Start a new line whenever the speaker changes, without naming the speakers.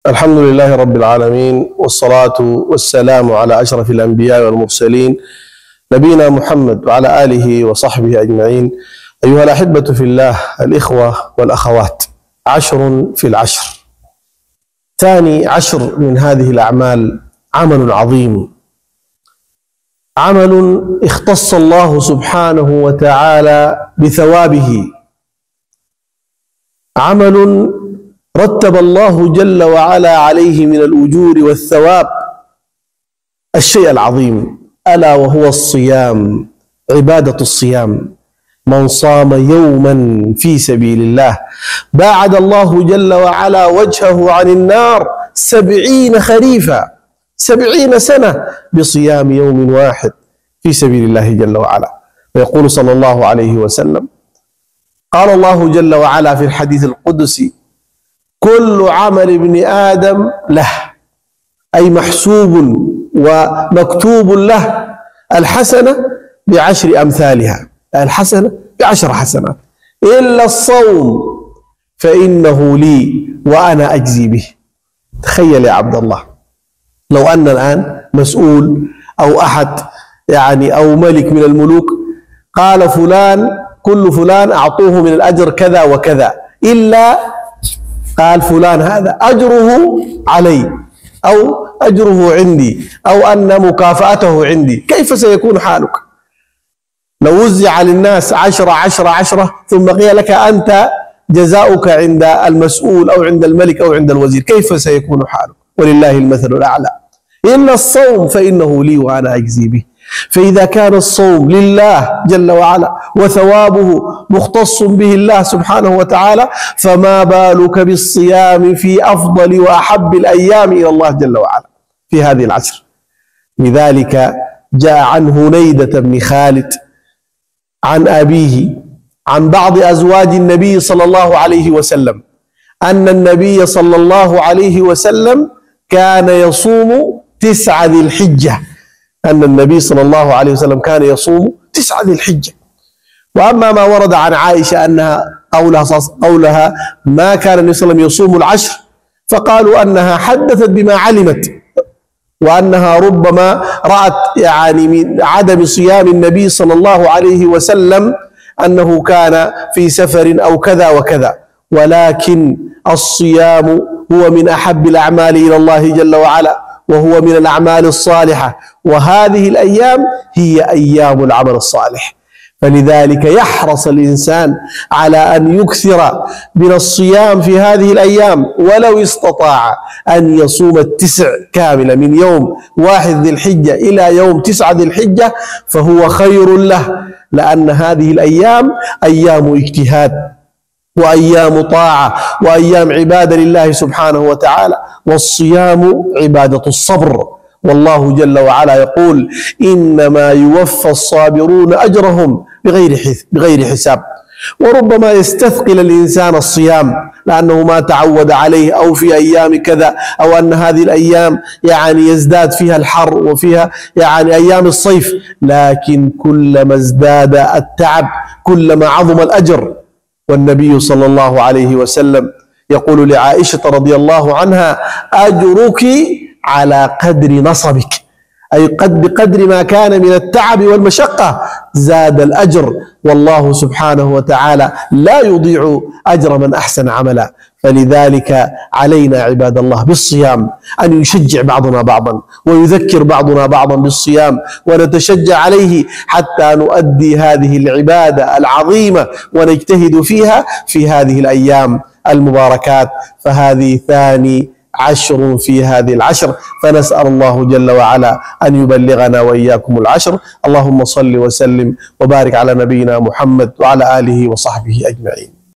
الحمد لله رب العالمين، والصلاة والسلام على أشرف الأنبياء والمرسلين نبينا محمد وعلى آله وصحبه أجمعين. أيها الأحبة في الله، الإخوة والأخوات، 10 في العشر، ثاني 10 من هذه الأعمال عمل عظيم، عمل اختص الله سبحانه وتعالى بثوابه، عمل رتب الله جل وعلا عليه من الأجور والثواب الشيء العظيم، ألا وهو الصيام، عبادة الصيام. من صام يوما في سبيل الله باعد الله جل وعلا وجهه عن النار 70 خريفا، 70 سنة بصيام يوم واحد في سبيل الله جل وعلا. ويقول صلى الله عليه وسلم: قال الله جل وعلا في الحديث القدسي: كل عمل ابن آدم له، أي محسوب ومكتوب له، الحسنة ب10 أمثالها، الحسنة ب10 حسنات، إلا الصوم فإنه لي وأنا أجزي به. تخيل يا عبد الله، لو أن الآن مسؤول أو أحد أو ملك من الملوك قال فلان، كل فلان أعطوه من الأجر كذا وكذا، إلا قال فلان هذا أجره علي أو أجره عندي أو أن مكافأته عندي، كيف سيكون حالك؟ لو وزع للناس 10 10 10 ثم قيل لك أنت جزاؤك عند المسؤول أو عند الملك أو عند الوزير، كيف سيكون حالك؟ ولله المثل الأعلى. إلا الصوم فإنه لي وأنا أجزي به. فإذا كان الصوم لله جل وعلا وثوابه مختص به الله سبحانه وتعالى، فما بالك بالصيام في أفضل وأحب الأيام إلى الله جل وعلا في هذه العشر. لذلك جاء عن هنيدة بن خالد عن أبيه عن بعض أزواج النبي صلى الله عليه وسلم أن النبي صلى الله عليه وسلم كان يصوم 9 ذي الحجة، أن النبي صلى الله عليه وسلم كان يصوم 9 ذي الحجة. وأما ما ورد عن عائشة أنها قولها ما كان النبي صلى الله عليه وسلم يصوم العشر، فقالوا أنها حدثت بما علمت، وأنها ربما رأت من عدم صيام النبي صلى الله عليه وسلم أنه كان في سفر أو كذا وكذا. ولكن الصيام هو من أحب الأعمال إلى الله جل وعلا، وهو من الأعمال الصالحة، وهذه الأيام هي أيام العمل الصالح. فلذلك يحرص الإنسان على أن يكثر من الصيام في هذه الأيام، ولو استطاع أن يصوم 9 كاملة من يوم 1 ذي الحجة إلى يوم 9 ذي الحجة فهو خير له، لأن هذه الأيام أيام اجتهاد وأيام طاعة وأيام عبادة لله سبحانه وتعالى. والصيام عبادة الصبر، والله جل وعلا يقول: إنما يوفى الصابرون أجرهم بغير حساب. وربما يستثقل الإنسان الصيام لأنه ما تعود عليه، أو في أيام كذا، أو أن هذه الأيام يزداد فيها الحر وفيها أيام الصيف، لكن كلما ازداد التعب كلما عظم الأجر. والنبي صلى الله عليه وسلم يقول لعائشة رضي الله عنها: أجرك على قدر نصبك، أي بقدر ما كان من التعب والمشقة زاد الأجر، والله سبحانه وتعالى لا يضيع أجر من أحسن عملا. فلذلك علينا عباد الله بالصيام أن يشجع بعضنا بعضا ويذكر بعضنا بعضا بالصيام، ونتشجع عليه حتى نؤدي هذه العبادة العظيمة ونجتهد فيها في هذه الأيام المباركات. فهذه ثاني 10 في هذه العشر، فنسأل الله جل وعلا أن يبلغنا وإياكم العشر. اللهم صل وسلم وبارك على نبينا محمد وعلى آله وصحبه أجمعين.